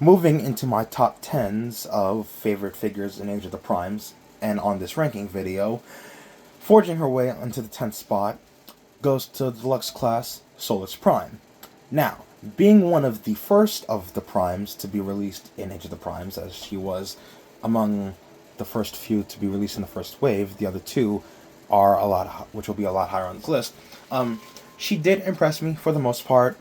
Moving into my top 10s of favorite figures in Age of the Primes, and on this ranking video, forging her way onto the 10th spot goes to the deluxe class Solus Prime. Now, being one of the first of the Primes to be released in Age of the Primes, as she was among the first few to be released in the first wave, the other two are which will be a lot higher on this list. She did impress me for the most part.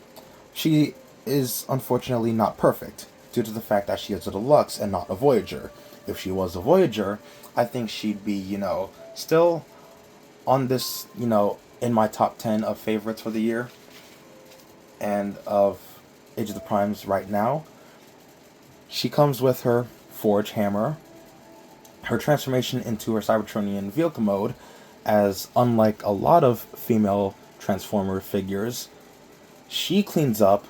She is unfortunately not perfect, due to the fact that she is a deluxe and not a Voyager. If she was a Voyager, I think she'd be, still on this, in my top 10 of favorites for the year and of Age of the Primes right now. She comes with her Forge Hammer, her transformation into her Cybertronian vehicle mode, as unlike a lot of female Transformer figures, she cleans up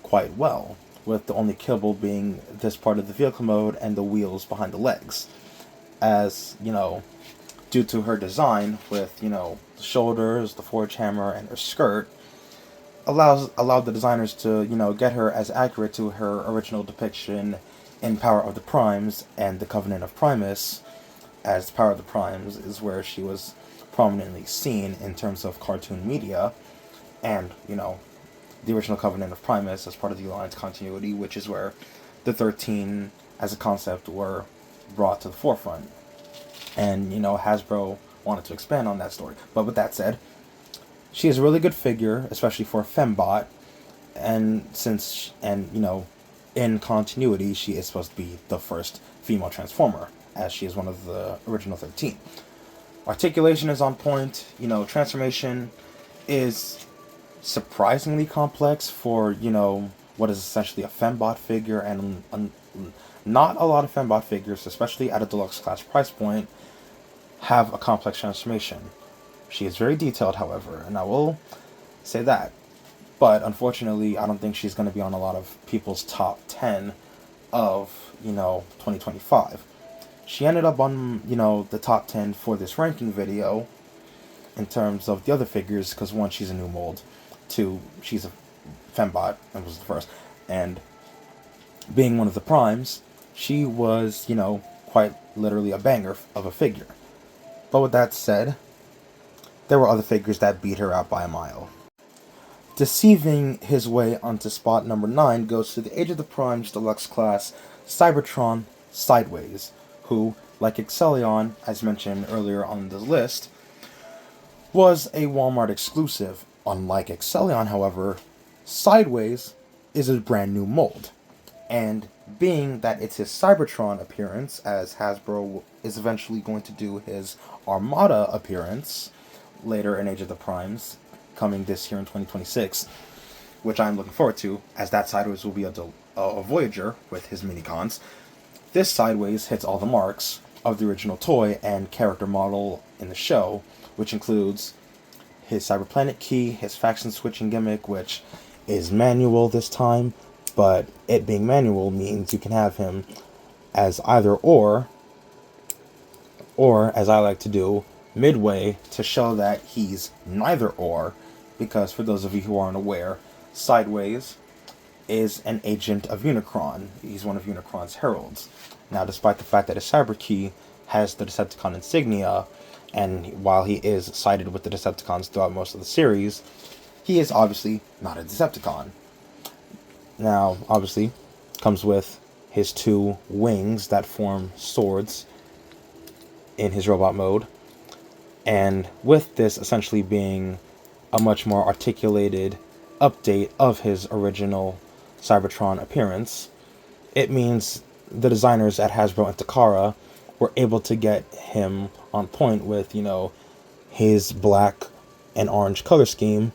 quite well, with the only kibble being this part of the vehicle mode and the wheels behind the legs. As, due to her design with, the shoulders, the forge hammer, and her skirt, allowed the designers to, get her as accurate to her original depiction in Power of the Primes and the Covenant of Primus, as Power of the Primes is where she was prominently seen in terms of cartoon media, and, the original Covenant of Primus as part of the Alliance continuity, which is where the 13 as a concept were brought to the forefront. And, Hasbro wanted to expand on that story. But with that said, she is a really good figure, especially for a fembot, and in continuity, she is supposed to be the first female Transformer, as she is one of the original 13. Articulation is on point, transformation is surprisingly complex for, what is essentially a fembot figure, and not a lot of fembot figures, especially at a deluxe class price point, have a complex transformation. She is very detailed, however, and I will say that. But unfortunately, I don't think she's going to be on a lot of people's top 10 of, 2025. She ended up on, the top 10 for this ranking video in terms of the other figures, because one, she's a new mold. Two, she's a fembot, and was the first. And being one of the primes, she was, quite literally a banger of a figure. But with that said, there were other figures that beat her out by a mile. Deceiving his way onto spot number 9 goes to the Age of the Primes Deluxe class Cybertron Sideways, who, like Excellion, as mentioned earlier on the list, was a Walmart exclusive. Unlike Excellion, however, Sideways is a brand new mold. And being that it's his Cybertron appearance, as Hasbro is eventually going to do his Armada appearance later in Age of the Primes, coming this year in 2026, which I'm looking forward to, as that Sideways will be a Voyager with his minicons. This Sideways hits all the marks of the original toy and character model in the show, which includes his Cyberplanet key, his faction switching gimmick, which is manual this time, but it being manual means you can have him as either or as I like to do, midway to show that he's neither or, because for those of you who aren't aware, Sideways is an agent of Unicron. He's one of Unicron's heralds. Now, despite the fact that his cyber key has the Decepticon insignia, and while he is sided with the Decepticons throughout most of the series, he is obviously not a Decepticon. Now, obviously, comes with his 2 wings that form swords in his robot mode, and with this essentially being a much more articulated update of his original Cybertron appearance, it means the designers at Hasbro and Takara were able to get him on point with, his black and orange color scheme,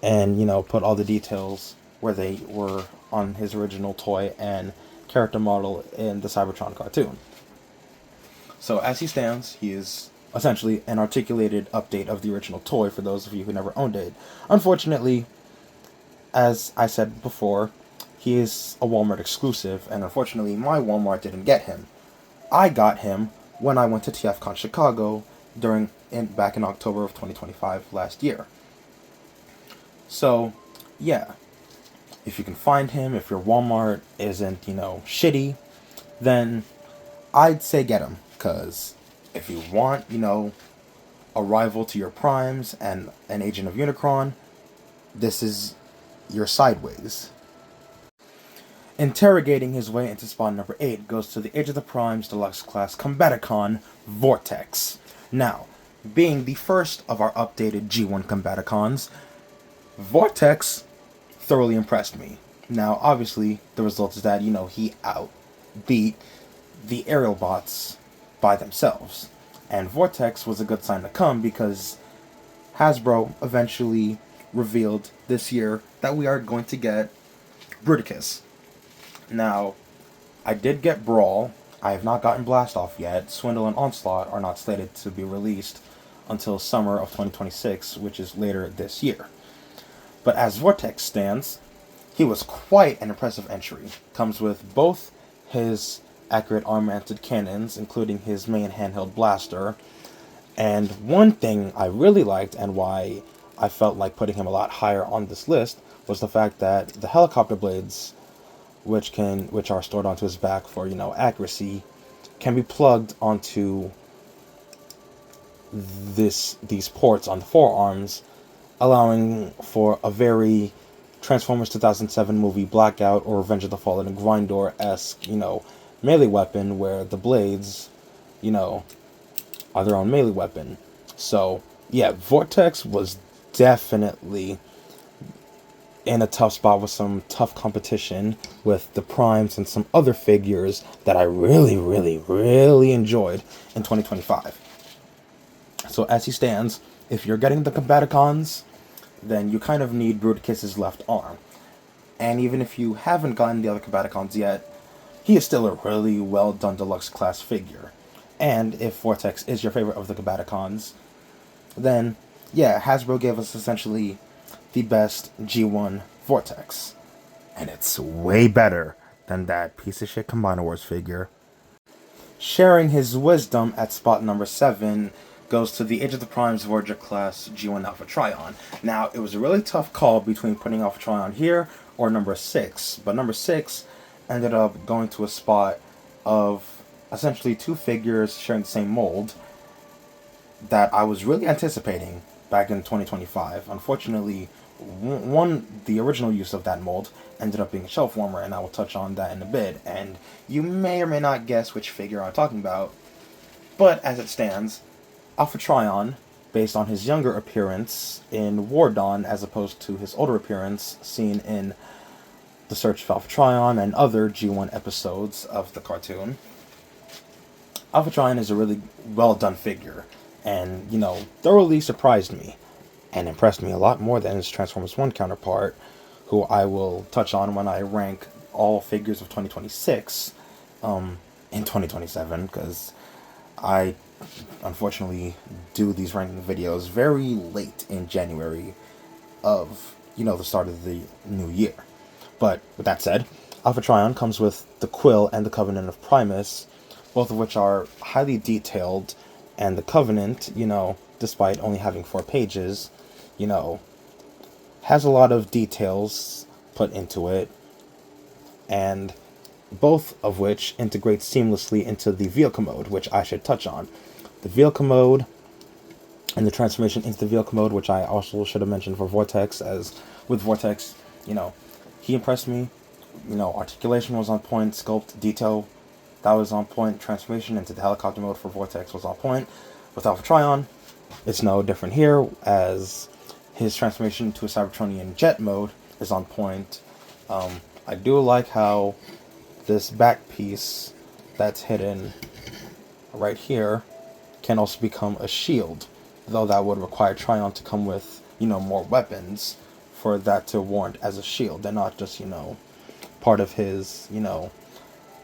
and, put all the details where they were on his original toy and character model in the Cybertron cartoon. So as he stands, he is essentially an articulated update of the original toy for those of you who never owned it. Unfortunately, as I said before, he is a Walmart exclusive, and unfortunately my Walmart didn't get him. I got him when I went to TFCon Chicago back in October of 2025 last year. So, yeah. If you can find him, if your Walmart isn't, shitty, then I'd say get him. Because if you want, a rival to your primes and an agent of Unicron, this is your sideways. Interrogating his way into spot number 8 goes to the Age of the Primes Deluxe Class Combaticon Vortex. Now, being the first of our updated G1 Combaticons, Vortex thoroughly impressed me. Now, obviously, the result is that, he outbeat the aerial bots by themselves. And Vortex was a good sign to come because Hasbro eventually revealed this year that we are going to get Bruticus. Now, I did get Brawl. I have not gotten Blast Off yet. Swindle and Onslaught are not slated to be released until summer of 2026, which is later this year. But as Vortex stands, he was quite an impressive entry. Comes with both his accurate arm-mounted cannons, including his main handheld blaster. And one thing I really liked, and why I felt like putting him a lot higher on this list, was the fact that the helicopter blades, which are stored onto his back for, accuracy, can be plugged onto these ports on the forearms, allowing for a very Transformers 2007 movie Blackout or Revenge of the Fallen Grindor-esque, melee weapon where the blades, are their own melee weapon. So, yeah, Vortex was definitely in a tough spot with some tough competition with the Primes and some other figures that I really, really, really enjoyed in 2025. So as he stands, if you're getting the Combaticons, then you kind of need Bruticus's left arm. And even if you haven't gotten the other Combaticons yet, he is still a really well done deluxe class figure. And if Vortex is your favorite of the Combaticons, then yeah, Hasbro gave us essentially the best G1 Vortex. And it's way better than that piece of shit Combiner Wars figure. Sharing his wisdom at spot number 7 goes to the Age of the Primes Voyager class G1 Alpha Trion. Now, it was a really tough call between putting Alpha Trion here or number 6, but number 6 ended up going to a spot of essentially 2 figures sharing the same mold that I was really anticipating back in 2025. Unfortunately, the original use of that mold ended up being a shelf warmer, and I will touch on that in a bit, and you may or may not guess which figure I'm talking about. But as it stands, Alpha Trion, based on his younger appearance in War Dawn as opposed to his older appearance seen in The Search for Alpha Trion and other G1 episodes of the cartoon, Alpha Trion is a really well done figure, and, thoroughly surprised me and impressed me a lot more than his Transformers 1 counterpart, who I will touch on when I rank all figures of 2026 in 2027, because I unfortunately do these ranking videos very late in January of, the start of the new year. But with that said, Alpha Trion comes with the Quill and the Covenant of Primus, both of which are highly detailed, and the Covenant, despite only having 4 pages, has a lot of details put into it, and both of which integrate seamlessly into the vehicle mode, which I should touch on. The vehicle mode and the transformation into the vehicle mode, which I also should have mentioned for Vortex, as with Vortex, he impressed me. Articulation was on point, sculpt, detail, that was on point. Transformation into the helicopter mode for Vortex was on point. With Alpha Trion, it's no different here, as his transformation to a Cybertronian jet mode is on point. I do like how this back piece that's hidden right here can also become a shield, though that would require Trion to come with, more weapons for that to warrant as a shield, and not just, part of his,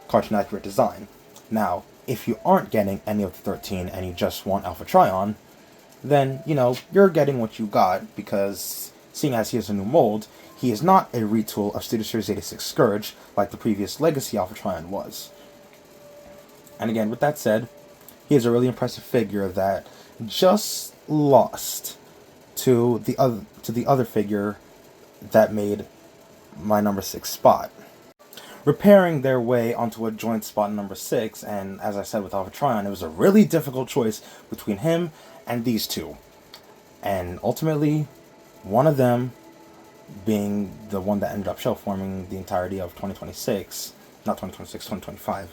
cartoon accurate design. Now, if you aren't getting any of the 13 and you just want Alpha Trion, then, you're getting what you got, because seeing as he is a new mold, he is not a retool of Studio Series 86 Scourge like the previous Legacy Alpha Trion was. And again, with that said, he is a really impressive figure that just lost to the other figure that made my number 6 spot. Repairing their way onto a joint spot number 6, and as I said with Alpha Trion, it was a really difficult choice between him and these two. And ultimately, one of them being the one that ended up shelf forming the entirety of 2026, not 2026, 2025,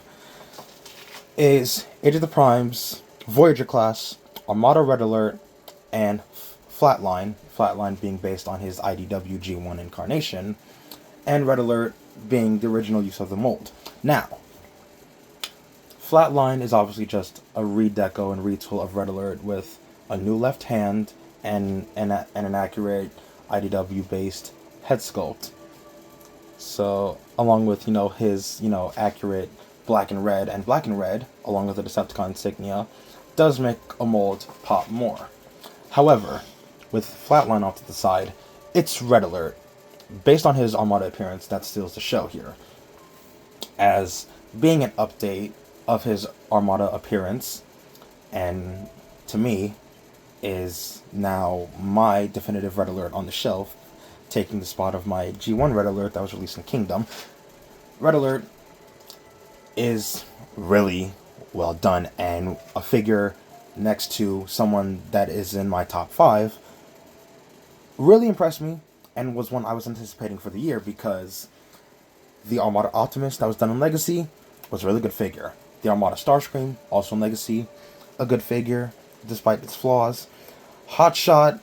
is Age of the Primes, Voyager class, Armada Red Alert, and Flatline. Flatline being based on his IDW G1 incarnation, and Red Alert being the original use of the mold. Now, Flatline is obviously just a redeco and retool of Red Alert with a new left hand and an accurate IDW-based head sculpt. So, along with, his, accurate black and red, along with the Decepticon insignia, does make a mold pop more. However, with Flatline off to the side, it's Red Alert. Based on his Armada appearance, that steals the show here, as being an update of his Armada appearance, and to me, is now my definitive Red Alert on the shelf, taking the spot of my G1 Red Alert that was released in Kingdom. Red Alert is really well done, and a figure next to someone that is in my top 5 really impressed me, and was one I was anticipating for the year, because the Armada Optimus that was done in Legacy was a really good figure. The Armada Starscream, also in Legacy, a good figure, despite its flaws. Hotshot,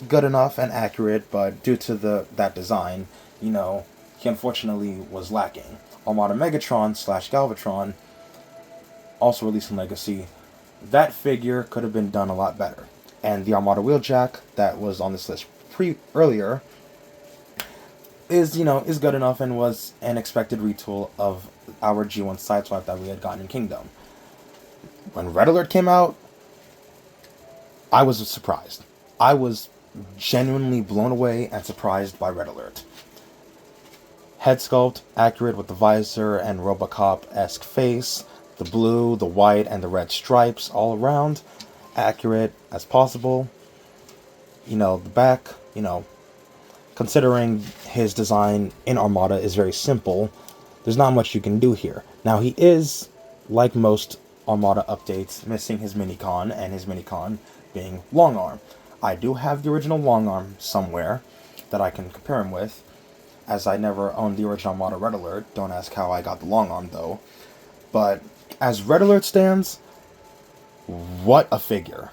good enough and accurate, but due to that design, he unfortunately was lacking. Armada Megatron / Galvatron, also released in Legacy, that figure could have been done a lot better. And the Armada Wheeljack that was on this list earlier is good enough and was an expected retool of our G1 Sideswipe that we had gotten in Kingdom. When Red Alert came out, I was surprised. I was genuinely blown away and surprised by Red Alert. Head sculpt, accurate with the visor and Robocop-esque face, the blue, the white, and the red stripes all around, accurate as possible. The back, considering his design in Armada is very simple, there's not much you can do here. Now, he is, like most Armada updates, missing his Minicon, and his Minicon being Long Arm. I do have the original Long Arm somewhere that I can compare him with, as I never owned the original Armada Red Alert. Don't ask how I got the Long Arm, though. But as Red Alert stands, what a figure.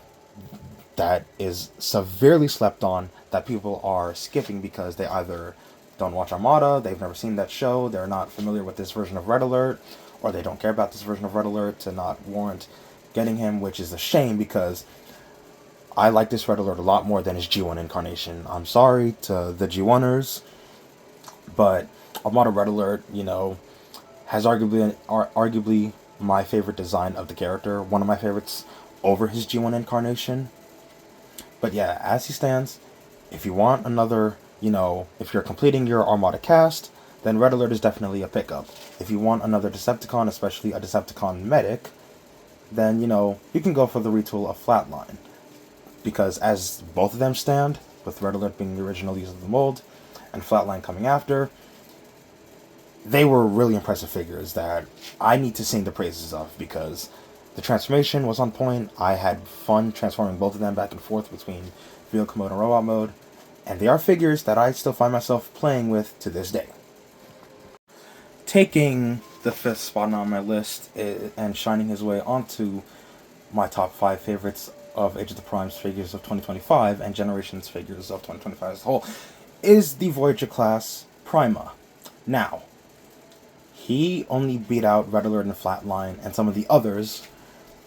That is severely slept on, that people are skipping because they either don't watch Armada, they've never seen that show, they're not familiar with this version of Red Alert, or they don't care about this version of Red Alert to not warrant getting him, which is a shame, because I like this Red Alert a lot more than his G1 incarnation. I'm sorry to the G1ers, but Armada Red Alert, has arguably my favorite design of the character, one of my favorites over his G1 incarnation. But yeah, as he stands, if you want another, if you're completing your Armada cast, then Red Alert is definitely a pickup. If you want another Decepticon, especially a Decepticon medic, then, you can go for the retool of Flatline. Because as both of them stand, with Red Alert being the original use of the mold, and Flatline coming after, they were really impressive figures that I need to sing the praises of, because the transformation was on point. I had fun transforming both of them back and forth between vehicle mode and robot mode, and they are figures that I still find myself playing with to this day. Taking the 5th spot on my list and shining his way onto my top 5 favorites of Age of the Primes figures of 2025 and Generations figures of 2025 as a whole is the Voyager class Prima. Now, he only beat out Red Alert and Flatline and some of the others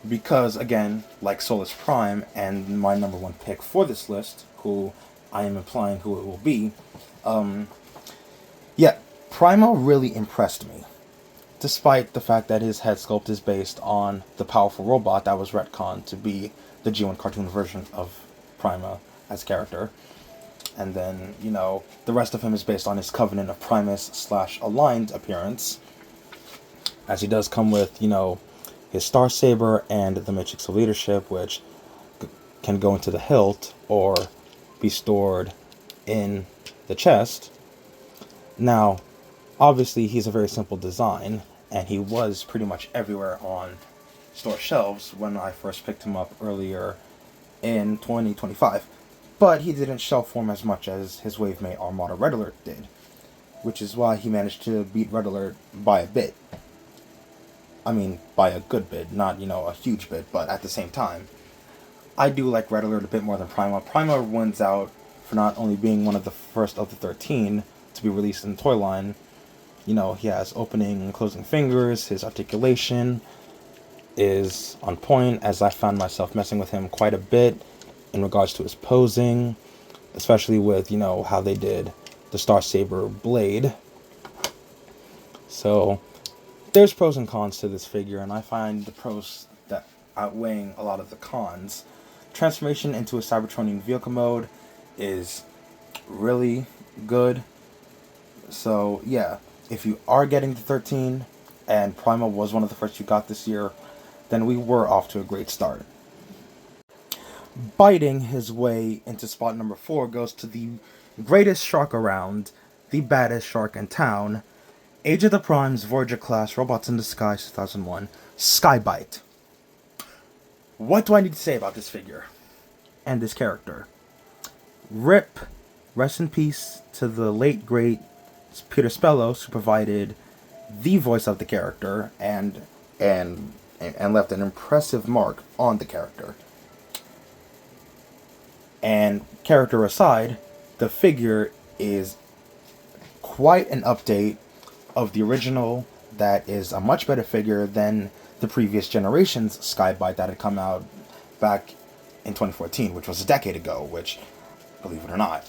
because, again, like Solus Prime and my number 1 pick for this list, who I am implying who it will be, Prima really impressed me, despite the fact that his head sculpt is based on the powerful robot that was retconned to be the G1 cartoon version of Prima as character. And then, the rest of him is based on his Covenant of Primus / Aligned appearance, as he does come with, his Star Saber and the Matrix of Leadership, which can go into the hilt or be stored in the chest. Now, obviously, he's a very simple design, and he was pretty much everywhere on store shelves when I first picked him up earlier in 2025. But he didn't shelf form as much as his wavemate Armada Red Alert did, which is why he managed to beat Red Alert by a bit. I mean, by a good bit, not, a huge bit, but at the same time. I do like Red Alert a bit more than Prima. Prima wins out for not only being one of the first of the 13 to be released in the toy line. He has opening and closing fingers, his articulation is on point, as I found myself messing with him quite a bit in regards to his posing, especially with, how they did the Star Saber blade. So, there's pros and cons to this figure, and I find the pros that outweighing a lot of the cons. Transformation into a Cybertronian vehicle mode is really good. So, yeah, if you are getting the 13, and Prima was one of the first you got this year, then we were off to a great start. Biting his way into spot number 4 goes to the greatest shark around, the baddest shark in town, Age of the Primes Voyager Class Robots in Disguise 2001, Skybite. What do I need to say about this figure and this character? Rest in peace to the late great Peter Spellos, who provided the voice of the character and left an impressive mark on the character. And character aside, the figure is quite an update of the original that is a much better figure than the previous generation's Skybite that had come out back in 2014, which was a decade ago, which, believe it or not,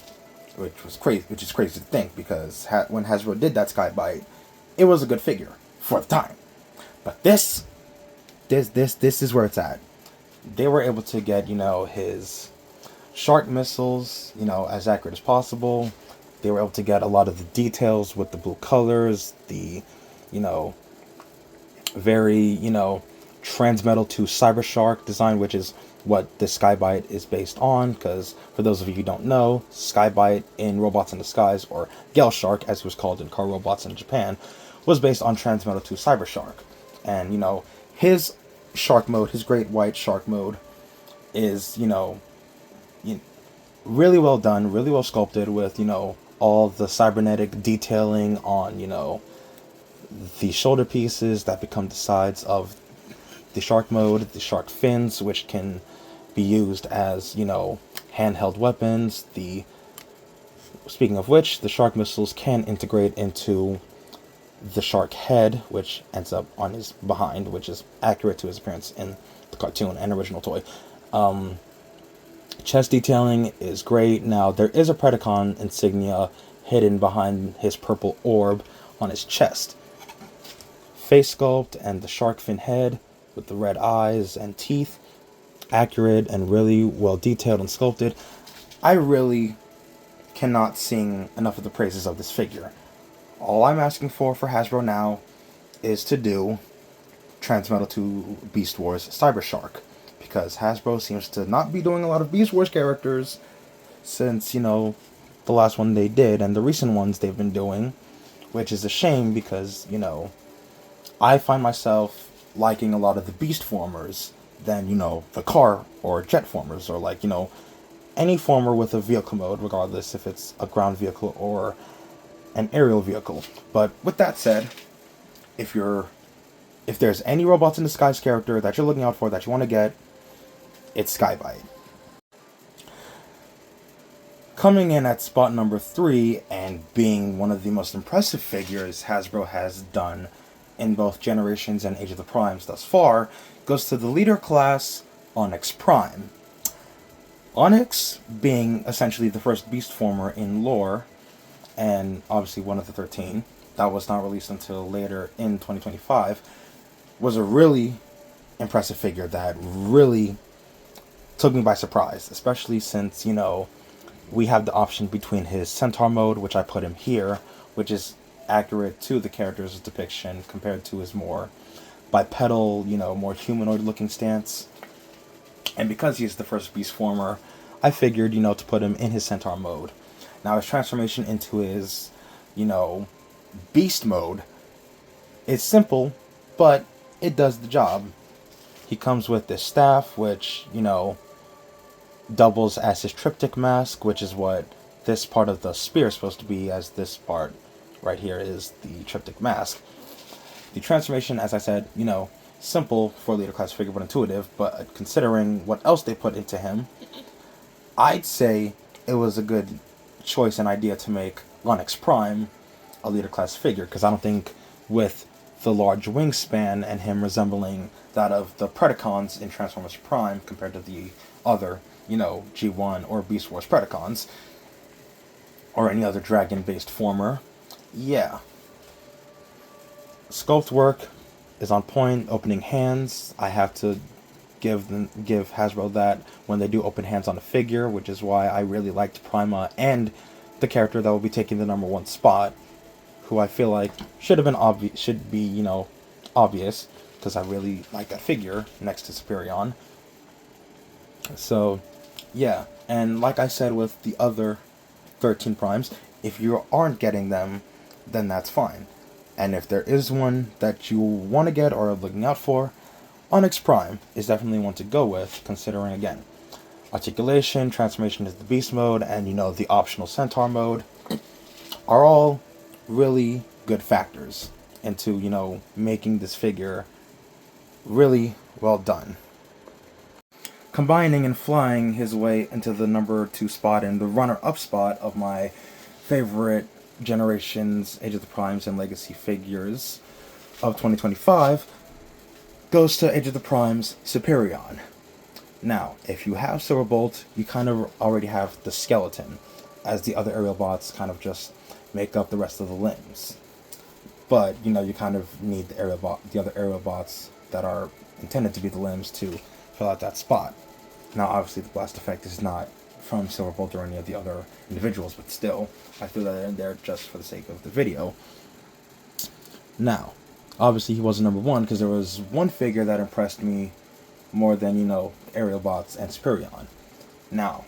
which is crazy to think, because when Hasbro did that Skybite, it was a good figure for the time. But this is where it's at. They were able to get, his shark missiles, as accurate as possible. They were able to get a lot of the details with the blue colors, the, very, Transmetal to Cyber Shark design, which is what the Skybite is based on, because for those of you who don't know, Skybite in Robots in Disguise, or Gale Shark, as it was called in Car Robots in Japan, was based on Transmetal to Cyber Shark. And, his shark mode, his great white shark mode, is, really well done, really well sculpted with, all the cybernetic detailing on, the shoulder pieces that become the sides of the shark mode, the shark fins, which can be used as, handheld weapons. Speaking of which, the shark missiles can integrate into the shark head, which ends up on his behind, which is accurate to his appearance in the cartoon and original toy. Chest detailing is great. Now, there is a Predacon insignia hidden behind his purple orb on his chest. Face sculpt and the shark fin head with the red eyes and teeth, accurate and really well detailed and sculpted. I really cannot sing enough of the praises of this figure. All I'm asking for Hasbro now is to do Transmetal to Beast Wars Cyber Shark, because Hasbro seems to not be doing a lot of Beast Wars characters since, the last one they did, and the recent ones they've been doing, which is a shame because, I find myself liking a lot of the Beast formers than, the car or jet formers, or any former with a vehicle mode, regardless if it's a ground vehicle or an aerial vehicle. But with that said, if there's any Robots in Disguise character that you're looking out for, that you want to get, it's Skybite. Coming in at spot number 3 and being one of the most impressive figures Hasbro has done in both Generations and Age of the Primes thus far, goes to the leader class, Onyx Prime. Onyx being essentially the first beast former in lore, and obviously one of the 13, that was not released until later in 2025, was a really impressive figure that really took me by surprise, especially since, we have the option between his Centaur mode, which I put him here, which is accurate to the character's depiction compared to his more bipedal, more humanoid-looking stance. And because he's the first beast former, I figured, to put him in his Centaur mode. Now, his transformation into his you know, beast mode. It's simple, but it does the job. He comes with this staff, which, you know, doubles as his triptych mask, which is what this part of the spear is supposed to be, as this part right here is the triptych mask. The transformation, as I said, you know, simple for leader class figure, but intuitive, but considering what else they put into him, I'd say it was a good choice and idea to make Onyx Prime a leader class figure, because I don't think with the large wingspan and him resembling that of the Predacons in Transformers Prime compared to the other, you know, G1 or Beast Wars Predacons, or any other dragon-based former, yeah. Sculpt work is on point. Opening hands, I have to give Hasbro that when they do open hands on a figure, which is why I really liked Prima and the character that will be taking the #1 spot, who I feel like should be, you know, obvious, because I really like that figure next to Superion. So, yeah, and like I said with the other 13 primes, if you aren't getting them, then that's fine. And if there is one that you want to get or are looking out for, Onyx Prime is definitely one to go with, considering, again, articulation, transformation into the beast mode, and, you know, the optional centaur mode are all really good factors into, you know, making this figure really well done. Combining and flying his way into the #2 spot and the runner-up spot of my favorite Generations, Age of the Primes, and Legacy figures of 2025 goes to Age of the Primes Superion. Now, if you have Silverbolt, you kind of already have the skeleton, as the other aerial bots kind of just make up the rest of the limbs. But, you know, you kind of need the other aerial bots that are intended to be the limbs to fill out that spot. Now, obviously, the blast effect is not from Silverbolt or any of the other individuals, but still, I threw that in there just for the sake of the video. Now, obviously, he wasn't #1 because there was one figure that impressed me more than, you know, aerial bots and Superion. Now,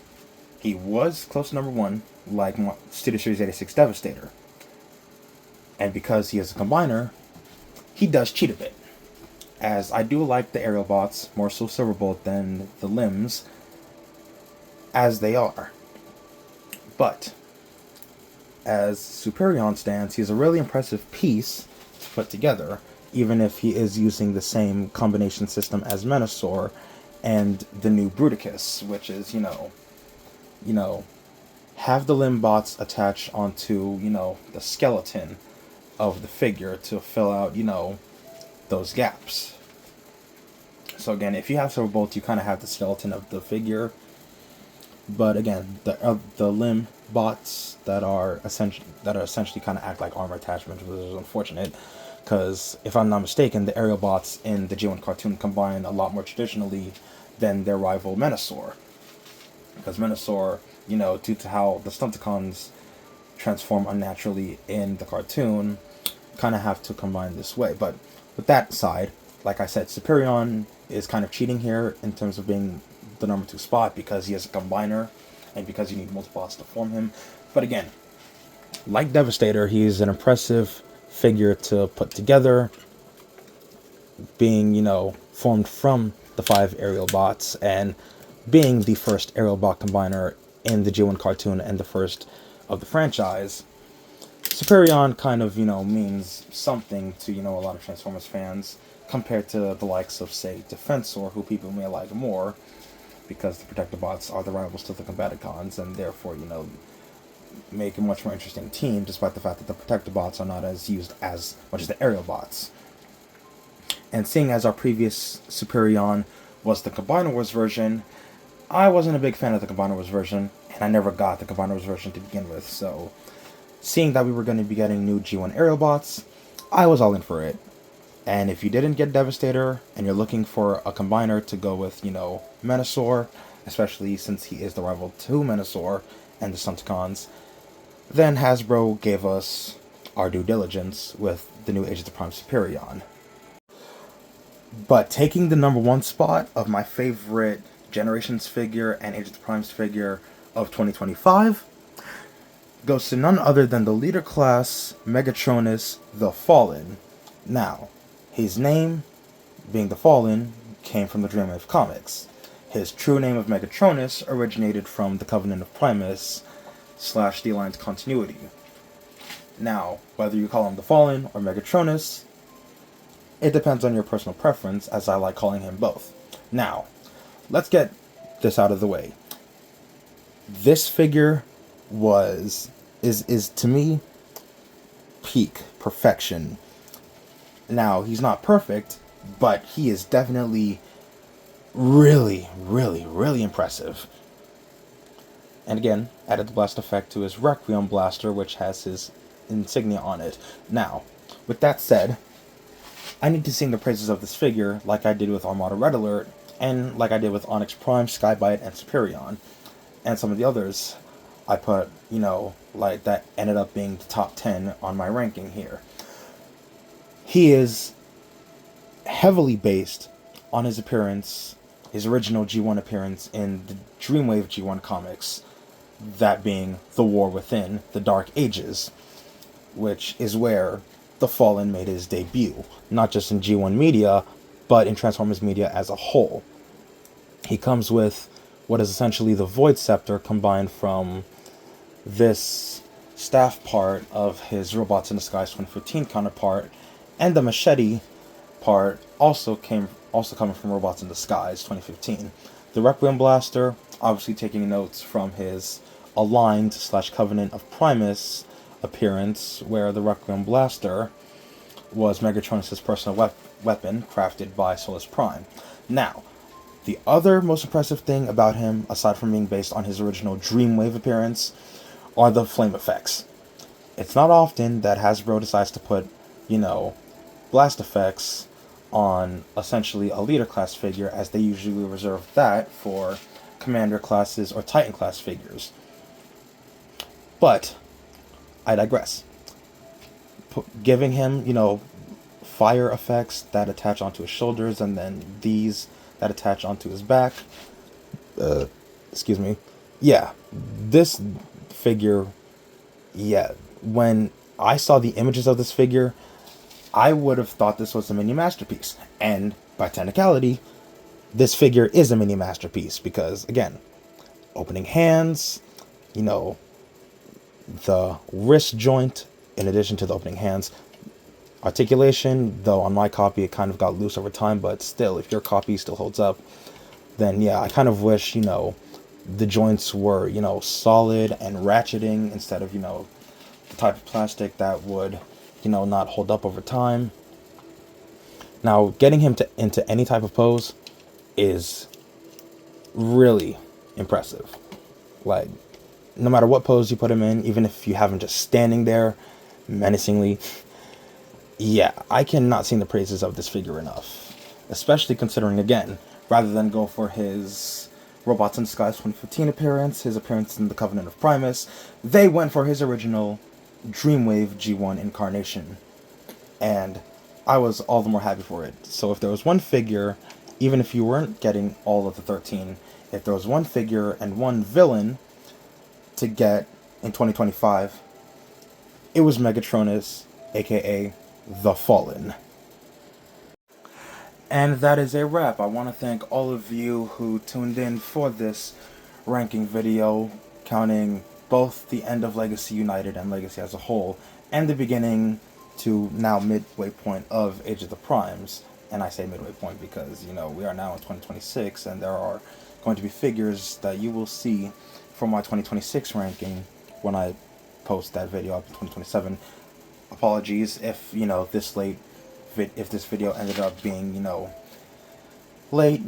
he was close to #1, like Studio Series 86 Devastator. And because he is a combiner, he does cheat a bit, as I do like the aerial bots, more so Silverbolt, than the limbs, as they are. But, as Superion stands, he's a really impressive piece to put together, even if he is using the same combination system as Menasor and the new Bruticus, which is, you know, have the limb bots attach onto, you know, the skeleton of the figure to fill out, you know, those gaps. So again, if you have Silverbolt, you kind of have the skeleton of the figure. But again, the limb bots that are essentially kind of act like armor attachments, which is unfortunate, because if I'm not mistaken, the aerial bots in the G1 cartoon combine a lot more traditionally than their rival Menasor. Because Menasor, you know, due to how the Stunticons transform unnaturally in the cartoon, kind of have to combine this way. But with that aside, like I said, Superion is kind of cheating here in terms of being the #2 spot, because he is a combiner and because you need multiple bots to form him. But again, like Devastator, he's an impressive figure to put together, being, you know, formed from the 5 aerial bots and being the first aerial bot combiner in the G1 cartoon and the first of the franchise. Superion kind of, you know, means something to, you know, a lot of Transformers fans compared to the likes of, say, Defensor, who people may like more, because the Protectobots are the rivals to the Combaticons, and therefore, you know, make a much more interesting team, despite the fact that the Protectobots are not as used as much as the aerial bots. And seeing as our previous Superion was the Combiner Wars version, I wasn't a big fan of the Combiner Wars version, and I never got the Combiner Wars version to begin with, so seeing that we were going to be getting new G1 aerial bots, I was all in for it. And if you didn't get Devastator, and you're looking for a combiner to go with, you know, Menasor, especially since he is the rival to Menasor and the Stunticons, then Hasbro gave us our due diligence with the new Age of the Prime Superion. But taking the #1 spot of my favorite Generations figure and Age of the Primes figure of 2025, goes to none other than the leader class Megatronus the Fallen. Now, his name, being the Fallen, came from the Dreamwave comics. His true name of Megatronus originated from the Covenant of Primus / the Alliance continuity. Now, whether you call him the Fallen or Megatronus, it depends on your personal preference, as I like calling him both. Now, let's get this out of the way. This figure is to me peak perfection. Now, he's not perfect, but he is definitely really, really, really impressive. And again, added the blast effect to his Requiem blaster, which has his insignia on it. Now, with that said, I need to sing the praises of this figure like I did with Armada Red Alert, and like I did with Onyx Prime, Skybite, and Superion, and some of the others I put, like that ended up being the top 10 on my ranking here. He is heavily based on his appearance, his original G1 appearance in the Dreamwave G1 comics, that being The War Within, The Dark Ages, which is where the Fallen made his debut, not just in G1 media, but in Transformers media as a whole. He comes with what is essentially the Void Scepter combined from this staff part of his Robots in Disguise 2015 counterpart, and the machete part also coming from Robots in Disguise 2015. The Requiem Blaster, obviously taking notes from his Aligned / Covenant of Primus appearance, where the Requiem Blaster was Megatronus' personal weapon, crafted by Solus Prime. Now, the other most impressive thing about him, aside from being based on his original Dreamwave appearance, are the flame effects. It's not often that Hasbro decides to put, blast effects on essentially a leader class figure, as they usually reserve that for commander classes or Titan class figures. But I digress. Giving him, fire effects that attach onto his shoulders, and then these that attach onto his back. Excuse me. Yeah, this figure, when I saw the images of this figure, I would have thought this was a mini masterpiece. And by technicality, this figure is a mini masterpiece because, again, opening hands, the wrist joint, in addition to the opening hands. Articulation, though on my copy it kind of got loose over time, but still, if your copy still holds up, then yeah, I kind of wish, the joints were, solid and ratcheting instead of, the type of plastic that would, not hold up over time. Now, getting him into any type of pose is really impressive. Like, no matter what pose you put him in, even if you have him just standing there menacingly, yeah, I cannot sing the praises of this figure enough. Especially considering, again, rather than go for his Robots in Disguise 2015 appearance, his appearance in the Covenant of Primus, they went for his original Dreamwave G1 incarnation. And I was all the more happy for it. So if there was one figure, even if you weren't getting all of the 13, if there was one figure and one villain to get in 2025, it was Megatronus, aka The Fallen. And that is a wrap. I want to thank all of you who tuned in for this ranking video, counting both the end of Legacy United and Legacy as a whole, and the beginning to now midway point of Age of the Primes. And I say midway point because, we are now in 2026, and there are going to be figures that you will see for my 2026 ranking when I post that video up in 2027. Apologies if, this late, if this video ended up being, late,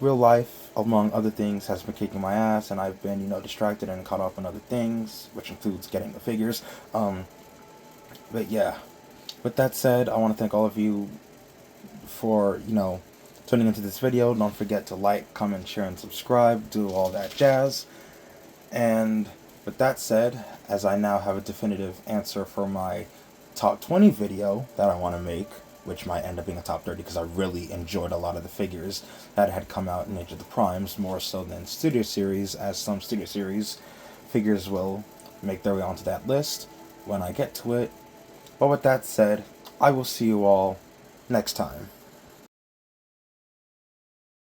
real life, among other things, has been kicking my ass, and I've been, distracted and caught up on other things, which includes getting the figures. But yeah, with that said, I want to thank all of you for, tuning into this video. Don't forget to like, comment, share, and subscribe, do all that jazz. And with that said, as I now have a definitive answer for my top 20 video that I want to make, which might end up being a top 30 because I really enjoyed a lot of the figures that had come out in Age of the Primes, more so than Studio Series, as some Studio Series figures will make their way onto that list when I get to it. But with that said, I will see you all next time.